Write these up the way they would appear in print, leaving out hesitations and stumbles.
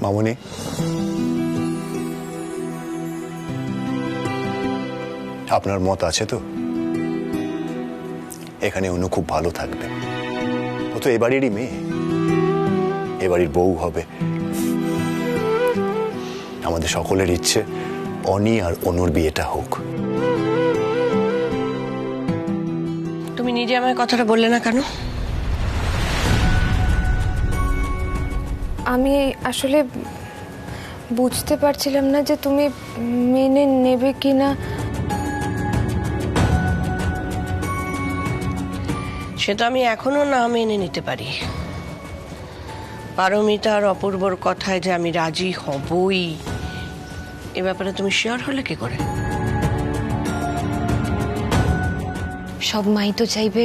মামনি, আপনার মত আছে তো? এখানে অনু খুব ভালো থাকবে। ও তো এবারেরই মেয়ে, এবারের বউ হবে। আমাদের সকলের ইচ্ছে অনি আর অনুর বিয়েটা হোক। তুমি নিজে আমায় কথাটা বললে না কেন? আমি আসলে বুঝতে পারছিলাম না যে তুমি মেনে নেবে কিনা। সে তো আমি এখনো না মেনে নিতে পারি। পারমিতা আর অপূর্বর কথায় যে আমি রাজি হবই, এ ব্যাপারে তুমি শিওর হলে কি করে? সব মাই তো চাইবে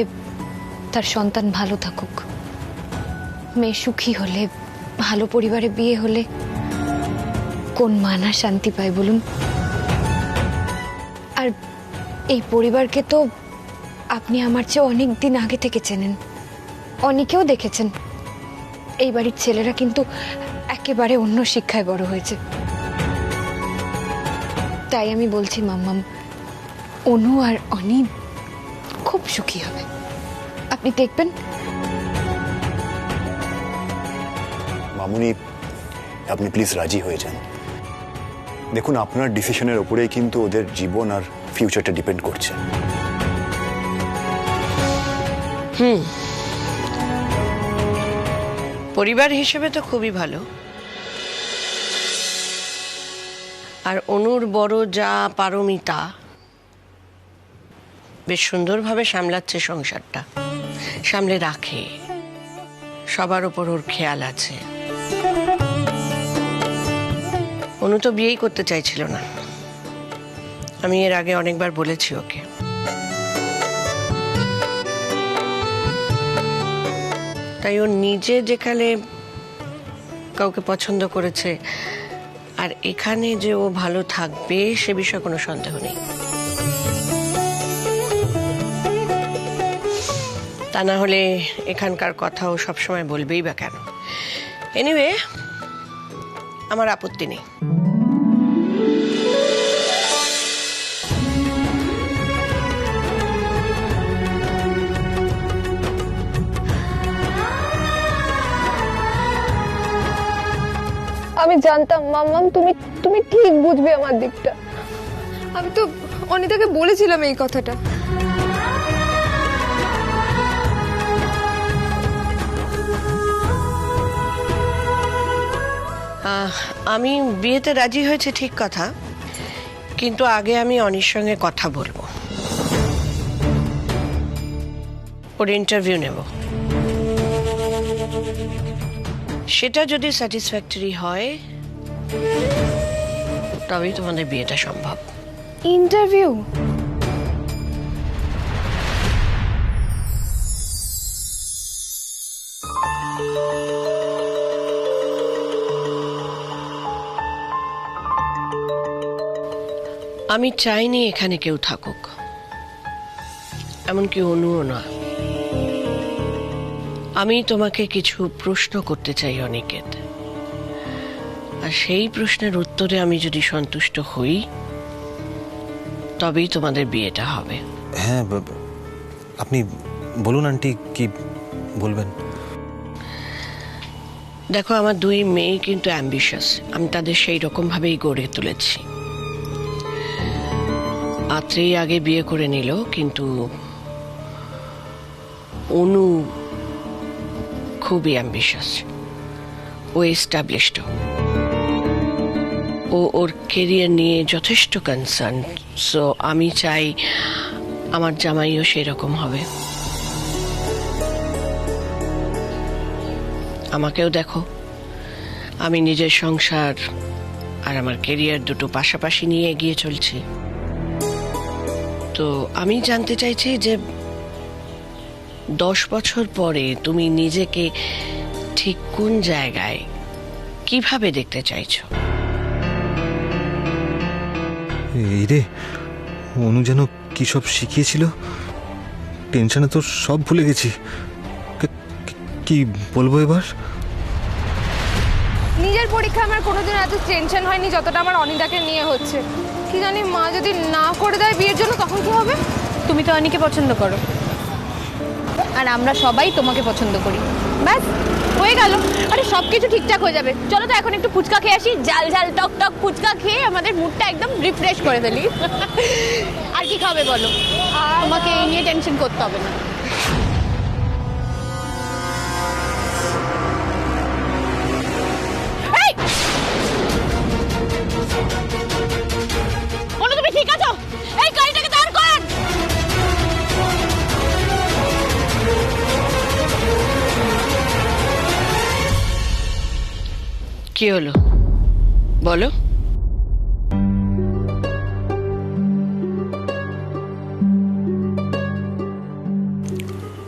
তার সন্তান ভালো থাকুক, মেয়ে সুখী হলে, ভালো পরিবারে বিয়ে হলে কোন মা না শান্তি পায় বলুন? আর এই পরিবারকে তো আপনি আমার চেয়ে অনেক দিন আগে থেকে চেনেন, অনেকেও দেখেছেন। এই বাড়ির ছেলেরা কিন্তু একেবারে অন্য শিক্ষায় বড় হয়েছে। তাই আমি বলছি মাম্মাম, অনু আর অনি খুব সুখী হবে, আপনি দেখবেন। মামুনি, আপনি প্লিজ রাজি হয়ে যান। দেখুন, আপনার ডিসিশনের উপরেই কিন্তু ওদের জীবন আর ফিউচারটা ডিপেন্ড করছে। পরিবার হিসেবে তো খুবই ভালো। আর অনুর বড় যা পারমিতা বেশ সুন্দরভাবে সামলাচ্ছে সংসারটা, সামলে রাখে, সবার উপর ওর খেয়াল আছে। অনু তো বিয়েই করতে চাইছিল না, আমি এর আগে অনেকবার বলেছি ওকে। তাই ও নিজে যেখানে কাউকে পছন্দ করেছে আর এখানে যে ও ভালো থাকবে সে বিষয়ে কোনো সন্দেহ নেই। তা না হলে এখানকার কথা ও সবসময় বলবেই বা কেন? এনিওয়ে, আমার আপত্তি নেই। আমি জানতাম মাম্মাম তুমি ঠিক বুঝবে আমার দিকটা। আমি তো অনিতাকে বলেছিলাম এই কথাটা। আমি বিয়েতে রাজি হয়েছে ঠিক কথা, কিন্তু আগে আমি অনির সঙ্গে কথা বলবো, ওর ইন্টারভিউ নেব। সেটা যদি স্যাটিসফ্যাক্টরি হয় তবেই তোমাদের বিয়েটা সম্ভব। ইন্টারভিউ? আমি চাইনি এখানে কেউ থাকুক, এমনকি অনুও না। আমি তোমাকে কিছু প্রশ্ন করতে চাই অনিকেত, আর সেই প্রশ্নের উত্তরে আমি যদি সন্তুষ্ট হই তবেই তোমাদের বিয়েটা হবে। হ্যাঁ, আপনি বলুন আন্টি, কি বলবেন? দেখো, আমার দুই মেয়ে কিন্তু অ্যাম্বিশাস, আমি তাদের সেই রকম ভাবেই গড়ে তুলেছি। আত্রেই আগে বিয়ে করে নিল, কিন্তু অনু খুবই অ্যাম্বিশাস, ও এস্টাবলিশড, ও ওর কেরিয়ার নিয়ে যথেষ্ট কনসার্ন। সো আমি চাই আমার জামাইও সেরকম হবে। আমাকেও দেখো, আমি নিজের সংসার আর আমার কেরিয়ার দুটো পাশাপাশি নিয়ে এগিয়ে চলছি। তো আমি জানতে চাইছি যে 10 বছর পরে তুমি নিজেকে ঠিক কোন জায়গায়, কিভাবে দেখতে চাইছো? এই রে, অনু যেন কি সব শিখিয়েছিল, টেনশনে তো সব ভুলে গেছি। কি বলবো এবার? নিজের ফাইনাল পরীক্ষা আমার কোনোদিন এত টেনশন হয়নি যতটা আমার অনিদাকে নিয়ে হচ্ছে। কি জানি মা যদি না করে দেয় বিয়ের জন্য তখন কি হবে? তুমি তো অনিকে পছন্দ করো আর আমরা সবাই তোমাকে পছন্দ করি, ব্যাস হয়ে গেল। আরে সব কিছু ঠিকঠাক হয়ে যাবে। চলো তো এখন একটু ফুচকা খেয়ে আসি, ঝাল ঝাল টক টক ফুচকা খেয়ে আমাদের মুডটা একদম রিফ্রেশ করে ফেলি। আর কি খাবে বলো, আমাকে এই নিয়ে টেনশন করতে হবে না। বলো তুমি ঠিক আছো? এই গাড়িটাকে দাঁড় করান। কি হলো বলো?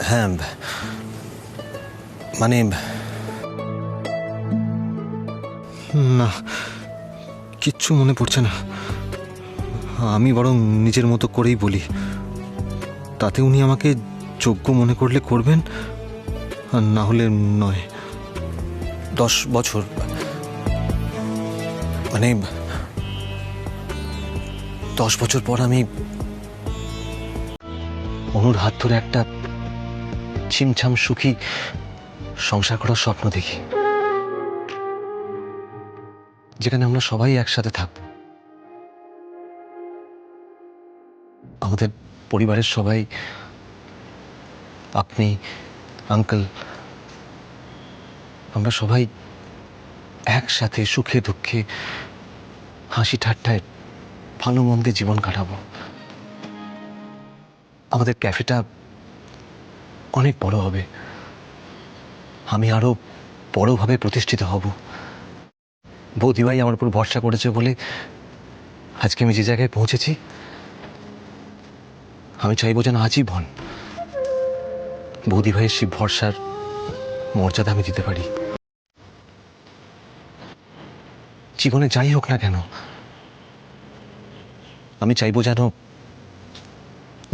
হ্যাঁ মানে না, কিচ্ছু মনে পড়ছে না। আমি বরং নিজের মতো করেই বলি, তাতে উনি আমাকে যোগ্য মনে করলে করবেন, আর না হলে নয়। 10 বছর মানে 10 বছর পর আমি অনুর হাত ধরে একটা ছিমছাম সুখী সংসার করার স্বপ্ন দেখি, যেখানে আমরা সবাই একসাথে থাকব। আমাদের পরিবারের সবাই, আপনি, আঙ্কেল, আমরা সবাই একসাথে সুখে দুঃখে হাসি ঠাট্টায় ভালো মন্দে জীবন কাটাবো। আমাদের ক্যাফেটা অনেক বড় হবে, আমি আরো বড়ভাবে প্রতিষ্ঠিত হব। বৌদিভাই আমার উপর ভরসা করেছে বলে আজকে আমি যে জায়গায় পৌঁছেছি, আমি চাইবো যেন আজীবন বৌদিভাইয়ের সেই ভরসার মর্যাদা আমি দিতে পারি। জীবনে যাই হোক না কেন, আমি চাইবো যেন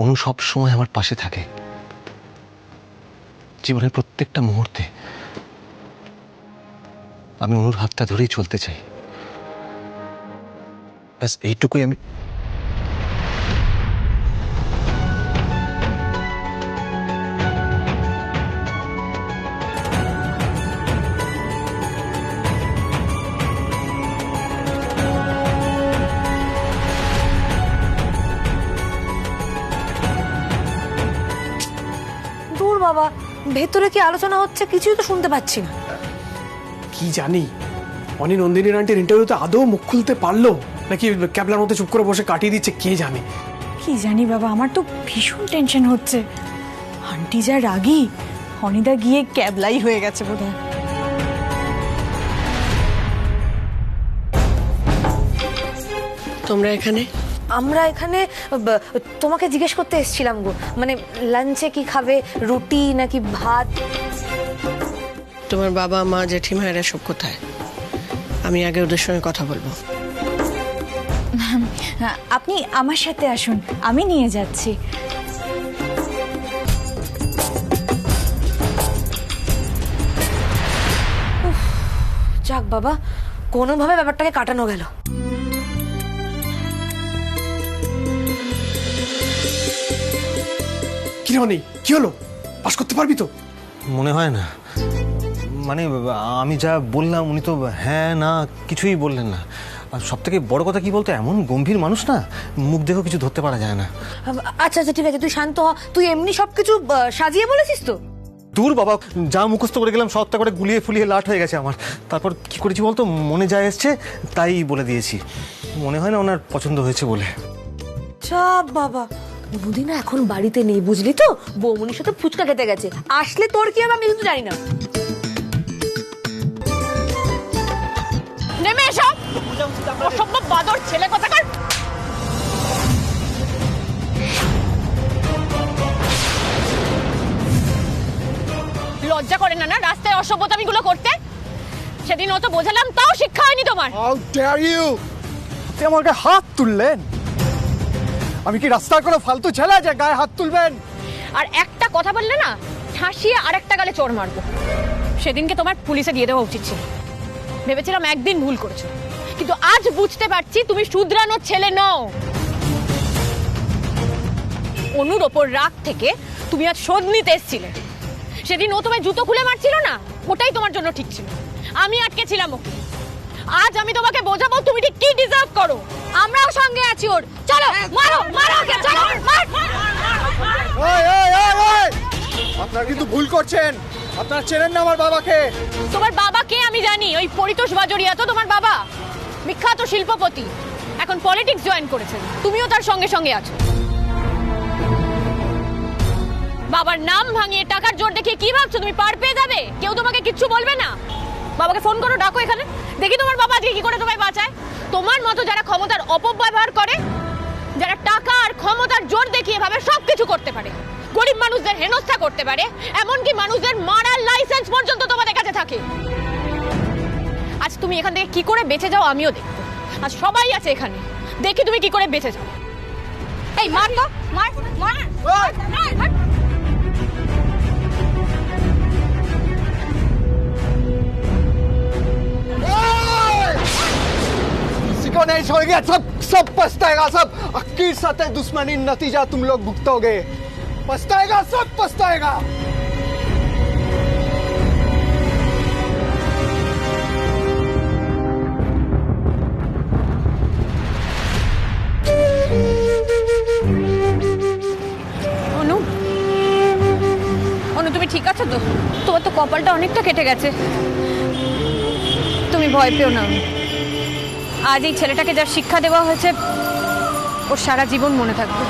অনু সব সময় আমার পাশে থাকে, জীবনের প্রত্যেকটা মুহূর্তে। আমি অনুর হাতটা ধরেই চলতে চাই, ব্যাস এইটুকুই। আমি দূর বাবা, ভেতরে কি আলোচনা হচ্ছে কিছুই তো শুনতে পাচ্ছি না। কি জানি অনি নন্দিনীর আন্টির ইন্টারভিউতে আদৌ মুখ খুলতে পারলো নাকি ক্যাবলার মধ্যে চুপ করে বসে কাটিয়ে দিচ্ছে, কে জানে। কি জানি বাবা, আমার তো ভীষণ টেনশন হচ্ছে। আন্টি যা রাগী, অনিদা গিয়ে ক্যাবলাই হয়ে গেছে বোধহয়। তোমরা এখানে? আমরা এখানে তোমাকে জিজ্ঞেস করতে এসেছিলাম গো, মানে লাঞ্চে কি খাবে, রুটি নাকি ভাত? তোমার বাবা মা জেঠিমা এরা সব কোথায়? আমি আগে ওদের সঙ্গে কথা বলবো। আপনি আমার সাথে আসুন, আমি নিয়ে যাচ্ছি। যাক বাবা, কোনোভাবে ব্যাপারটাকে কাটানো গেল। কি অনি, কি হলো? পাস করতে পারবি তো? মনে হয় না, মানে আমি যা বললাম উনি তো হ্যাঁ না কিছুই বললেন না। আর সব থেকে বড় কথা কি বলতো, এমন গম্ভীর মানুষ না, মুখ দেখেও কিছু ধরতে পারা যায় না। আচ্ছা আচ্ছা ঠিক আছে, তুই শান্ত হ। তুই এমনি সবকিছু সাজিয়ে বলেছিস তো? দূর বাবা, যা মুখস্থ করে গেলাম সবটা করে গুলিয়ে ফুলিয়ে লাট হয়ে গেছে আমার। তারপর কি করেছি বলতো, মনে যা এসছে তাই বলে দিয়েছি। মনে হয় না ওনার পছন্দ হয়েছে বলে। চাপ বাবা, অনুদিনা এখন বাড়িতে নেই বুঝলি তো, বৌমনির সাথে ফুচকা খেতে গেছে। আসলে তোর কি হবে আমি কিন্তু জানি না। নেমে এসো, অসম্ভব বাদর ছেলে কোথাকার। লজ্জা করে না না রাস্তায় অসভ্যতামিগুলো করতে? সেদিন অত বোঝালাম তাও শিক্ষা হয়নি তোমার। How dare you! আপনি আমাকে হাত তুললেন? আমি কি রাস্তার কোনো ফালতু ছেলে যে গায়ে হাত তুলবেন? আর একটা কথা বললে না, ঠাসিয়ে আর একটা গালে চড় মারবো। সেদিনকে তোমার পুলিশে দিয়ে দেওয়া উচিত ছিল। ভেবেছিলাম একদিন ভুল করেছো, কিন্তু আজ বুঝতে পারছি তুমি শুধরানোর ছেলে নও। অনুর ওপর রাগ থেকে তুমি আজ শোধ নিতে এসেছিলে। সেদিন ও তোমায় জুতো খুলে মারছিল না, ওটাই তোমার জন্য ঠিক ছিল। আমি আটকে ছিলাম ওকে। আজ আমি তোমাকে বোঝাবো তুমি ঠিক কি ডিজার্ভ করো। আমরাও সঙ্গে আছি ওর। চলো মারো মারো ওকে, চলো মার। আপনারা কিন্তু ভুল করছেন। আপনারা চেনেন না আমার বাবাকে। তোমার বাবাকে আমি জানি, ওই পরিতোষ বাজরিয়া তো তোমার বাবা, বিখ্যাত শিল্পপতি, এখন পলিটিক্স জয়েন করেছেন, তুমিও তার সঙ্গে সঙ্গে আছো। বাবার নাম ভাঙিয়ে টাকার জোর দেখিয়ে কি ভাবছো তুমি পার পেয়ে যাবে? কেউ তোমাকে কিচ্ছু বলবে না। বাবাকে ফোন করো, ডাকো এখানে, দেখি তোমার বাবা আজকে কি করে তোমায় বাঁচায়। তোমার মতো যারা ক্ষমতার অপব্যবহার করে, যারা টাকা আর ক্ষমতার জোর দেখিয়ে ভাবে সবকিছু করতে পারে, গরিব মানুষদের হেনস্থা করতে পারে, এমনকি মানুষদের মারার লাইসেন্স পর্যন্ত তোমাদের কাছে থাকে। আজ তুমি এখান থেকে কি করে বেঁচে যাও আমিও দেখবো। আজ সবাই আছে এখানে, দেখি তুমি কি করে বেঁচে যাও। এই মার তো, মার মার মার। किसी को नहीं छोड़ेगा, सब पछताएगा। सब अक्कीर सतह दुश्मनी नतीजा तुम लोग भुगतोगे। पछताएगा, सब पछताएगा। অনু, অনু তুমি ঠিক আছো তো? তোমার তো কপালটা অনেকটা কেটে গেছে। তুমি ভয় পেও না। আজ এই ছেলেটাকে যা শিক্ষা দেওয়া হয়েছে ওর সারা জীবন মনে থাকবে।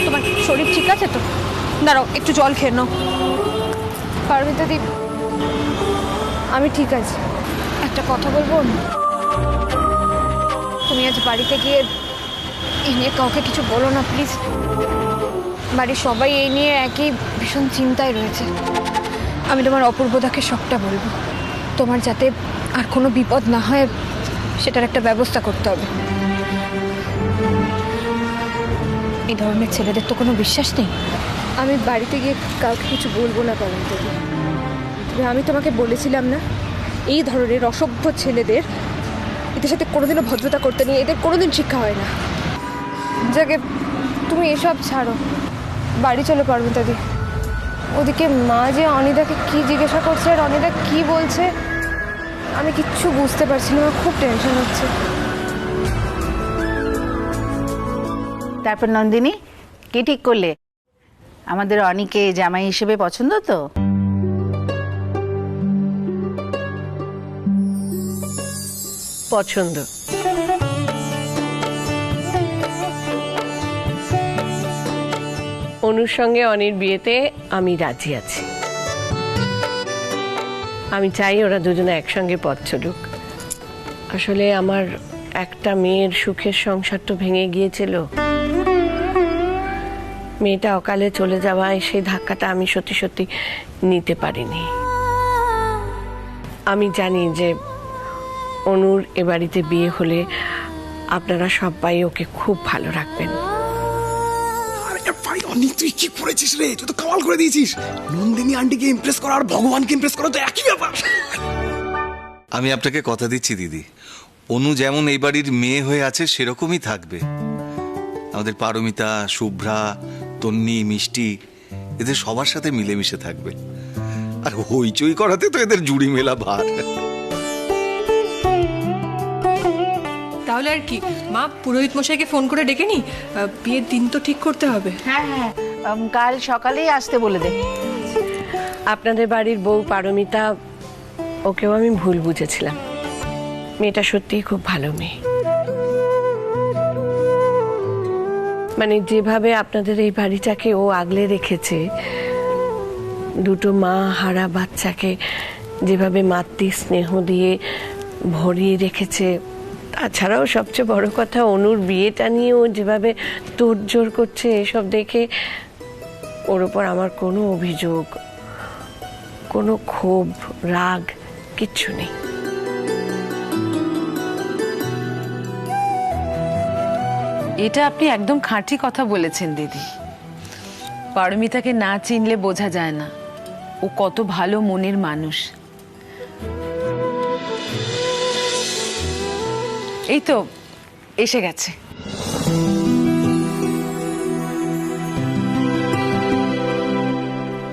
তোমার শরীর ঠিক আছে তো? দাঁড়াও একটু জল খেয়ে নাও। পারমিতা দি, আমি ঠিক আছি। একটা কথা বলবো? তুমি আজ বাড়িতে গিয়ে এই নিয়ে কাউকে কিছু বলো না প্লিজ। বাড়ির সবাই এই নিয়ে একই ভীষণ চিন্তায় রয়েছে। আমি তোমার অপূর্বদাকে সবটা বলবো। তোমার যাতে আর কোনো বিপদ না হয় সেটার একটা ব্যবস্থা করতে হবে। এই ধরনের ছেলেদের তো কোনো বিশ্বাস নেই। আমি বাড়িতে গিয়ে কাউকে কিছু বলবো না পারমিতা দি। আমি তোমাকে বলেছিলাম না, এই ধরনের অসভ্য ছেলেদের এদের সাথে কোনোদিনও ভদ্রতা করতে নেই, এদের কোনোদিন শিক্ষা হয় না। যাকে তুমি এসব ছাড়ো, বাড়ি চলো পারমিতা দি। ওদিকে মা যে অনিদাকে কি জিজ্ঞাসা করছে আর অনিদা কি বলছে আমি কিচ্ছু বুঝতে পারছি না, খুব টেনশন হচ্ছে। তারপর নন্দিনী, কি ঠিক করলে? আমাদের অনিকে জামাই হিসেবে পছন্দ তো? পছন্দ। অনুর সঙ্গে অনির বিয়েতে আমি রাজি আছি। আমি চাই ওরা দুজনে একসঙ্গে পথ চলুক। আসলে আমার একটা মেয়ের সুখের সংসার তো ভেঙে গিয়েছিল। মেয়েটা অকালে চলে যাওয়ায় সেই ধাক্কাটা আমি সত্যি সত্যি নিতে পারিনি। আমি জানি যে অনুর এ বাড়িতে বিয়ে হলে আপনারা সবাই ওকে খুব ভালো রাখবেন। ভাই অনি, তুই কি করেছিস রে? তুই তো কামাল করে দিয়েছিস। নন্দিনী আন্টিকে ইমপ্রেস করা আর ভগবানকে ইমপ্রেস করা তো একই ব্যাপার। আমি আপনাকে কথা দিচ্ছি দিদি, অনু যেমন এই বাড়ির মেয়ে হয়ে আছে সেরকমই থাকবে। আমাদের পারমিতা, শুভ্রা, তন্নি, মিষ্টি, এদের সবার সাথে মিলেমিশে থাকবে। আর হইচই করাতে তো এদের জুড়ি মেলা ভার। তাহলে আর কি মা, পুরোহিত মশাইকে ফোন করে ডেকে নি, বিয়ের দিন তো ঠিক করতে হবে। হ্যাঁ হ্যাঁ, কাল সকালেই আসতে বলে দে। আপনাদের বাড়ির বউ পারমিতা, ওকেও আমি ভুল বুঝেছিলাম। মেয়েটা সত্যিই খুব ভালো মেয়ে। মানে যেভাবে আপনাদের এই বাড়িটাকে ও আগলে রেখেছে, দুটো মা হারা বাচ্চাকে যেভাবে মাতৃ স্নেহ দিয়ে ভরিয়ে রেখেছে, তাছাড়াও সবচেয়ে বড় কথা অনুর বিয়েটা নিয়ে ও যেভাবে তোড়জোড় করছে, এসব দেখে ওর ওপর আমার কোনো অভিযোগ, কোনো ক্ষোভ, রাগ কিচ্ছু নেই। এটা আপনি একদম খাঁটি কথা বলেছেন দিদি। পারমিতাকে না চিনলে বোঝা যায় না ও কত ভালো মনের মানুষ। এই তো এসে গেছে।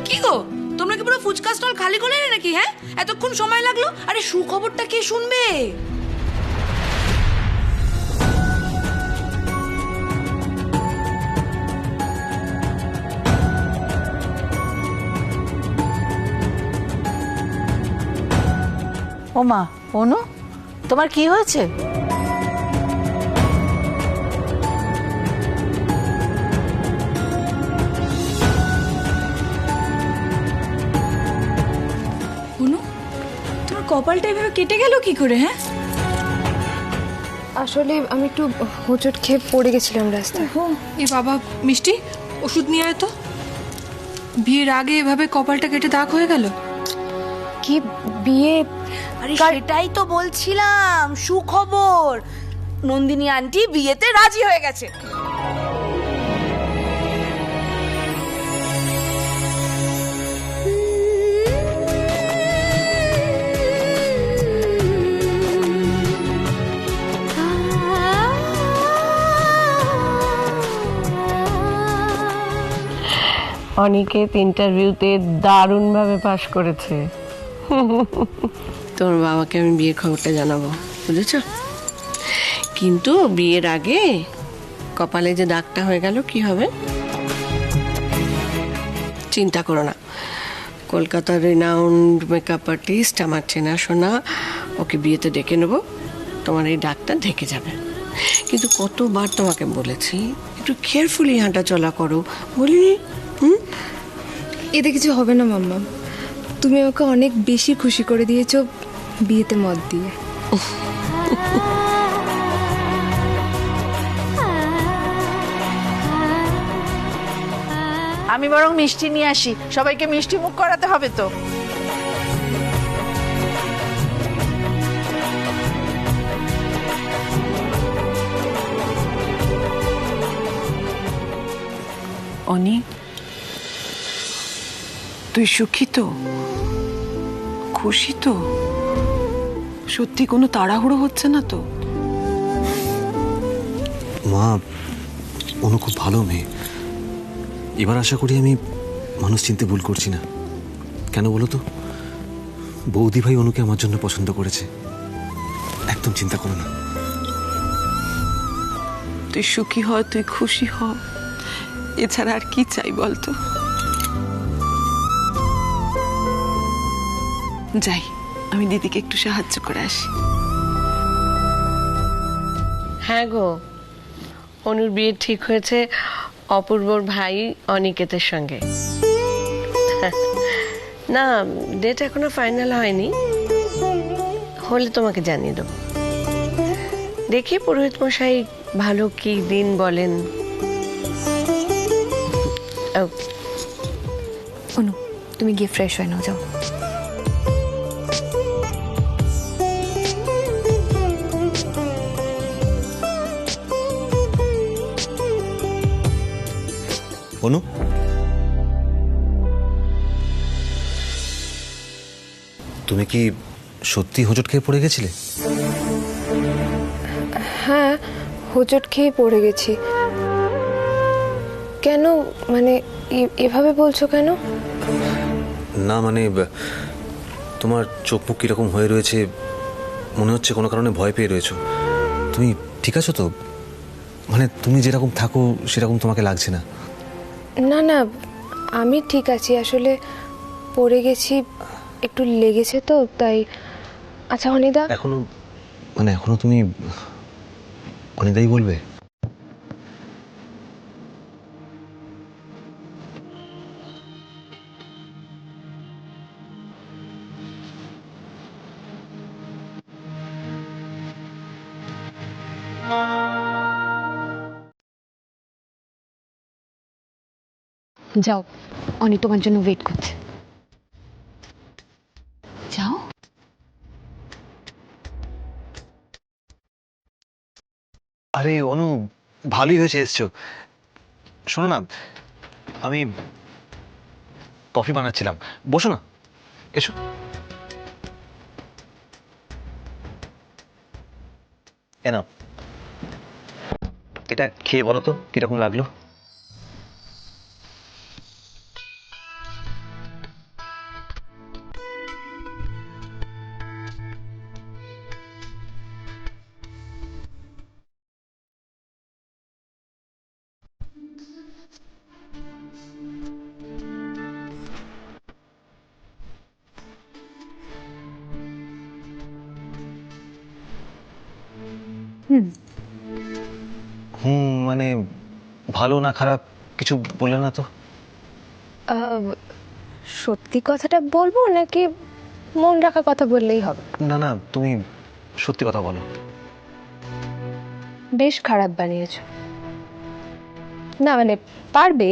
কি গো, তোমরা কি পুরো ফুচকা স্টল খালি করে এলে নাকি? হ্যাঁ, এতক্ষণ সময় লাগলো। আরে সুখবরটা কে শুনবে? ওমা, অনু, তোমার কি হয়েছে? অনু, তোমার কপালটা এভাবে কেটে গেল কি করে? হ্যাঁ, আসলে আমি একটু হোঁচট খেয়ে পড়ে গেছিলাম রাস্তায়। এ বাবা, মিষ্টি ওষুধ নিয়ে আয় তো। বিয়ের আগে এভাবে কপালটা কেটে দাগ হয়ে গেল। কি বিয়ে? আরে সেটাই তো বলছিলাম, সুখবর। নন্দিনী আন্টি বিয়েতে রাজি হয়ে গেছে। অনিকেত ইন্টারভিউতে দারুণভাবে পাশ করেছে। তোর বাবাকে আমি বিয়ের খবরটা জানাবো, বুঝেছ? কিন্তু বিয়ের আগে কপালে যে দাগটা হয়ে গেল কি হবে? চিন্তা করো না, কলকাতার রিনাউন্ড মেকআপ আর্টিস্ট আমার চেনাশোনা, ওকে বিয়েতে ডেকে নেবো, তোমার এই দাগটা ঢেকে যাবে। কিন্তু কতবার তোমাকে বলেছি একটু কেয়ারফুলি হাঁটা চলা করো, বলিনি? এতে কিছু হবে না মাম্মা, তুমি ওকে অনেক বেশি খুশি করে দিয়েছো বিয়েতে মত দিয়ে। আমি বরং মিষ্টি নিয়ে আসি, সবাইকে মিষ্টি মুখ করাতে হবে তো। অনি, তুই সুখী তো? খুশি তো? সত্যি কোনো তাড়াহুড়ো হচ্ছে না তো? মা, অনু খুব ভালো মেয়ে। এবার আশা করি আমি মানুষ চিনতে ভুল করছি না। কেন বলো তো? বৌদি ভাই অনুকে আমার জন্য পছন্দ করেছে। একদম চিন্তা করো না। তুই সুখী হ, তুই খুশি হ, এছাড়া আর কি চাই বলতো? যাই, আমি দিদিকে একটু সাহায্য করে আসি। হ্যাঁ গো, অনুর বিয়ে ঠিক হয়েছে অপূর্বর ভাই অনিকেতের সঙ্গে। না, ডেট এখনো ফাইনাল হয়নি, হলে তোমাকে জানিয়ে দেবো। দেখি পুরোহিত মশাই ভালো কি দিন বলেন। অনু, তুমি গিয়ে ফ্রেশ হয়ে নাও, যাও। অনু, তুমি কি সত্যি হোঁচট খেয়ে পড়ে গেছিলে? হ্যাঁ, হোঁচট খেয়ে পড়ে গেছি। কেন, মানে এভাবে বলছো কেন? না মানে তোমার চোখ মুখ কিরকম হয়ে রয়েছে, মনে হচ্ছে কোনো কারণে ভয় পেয়ে রয়েছো। তুমি ঠিক আছো তো? মানে তুমি যেরকম থাকো সেরকম তোমাকে লাগছে না। না না, আমি ঠিক আছি। আসলে পড়ে গেছি, একটু লেগেছে তো তাই। আচ্ছা অনিদা, এখনো তুমি অনিদাই বলবে? যাও, অনি তোমার জন্য ওয়েট করছে। যাও। আরে অনু, ভালোই হয়েছে এসছো। শোনো না, আমি কফি বানাচ্ছিলাম, বসো না, এসো। এ নাও, এটা খেয়ে বলো তো কিরকম লাগলো। মানে ভালো না খারাপ কিছু বলে না তো? সত্যি কথাটা বলবো নাকি মন রাখা কথা বললেই হবে? না না, তুমি সত্যি কথা বলো। বেশ খারাপ বানিয়েছো। না মানে পারবে,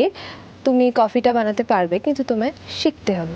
তুমি কফিটা বানাতে পারবে, কিন্তু তোমায় শিখতে হবে।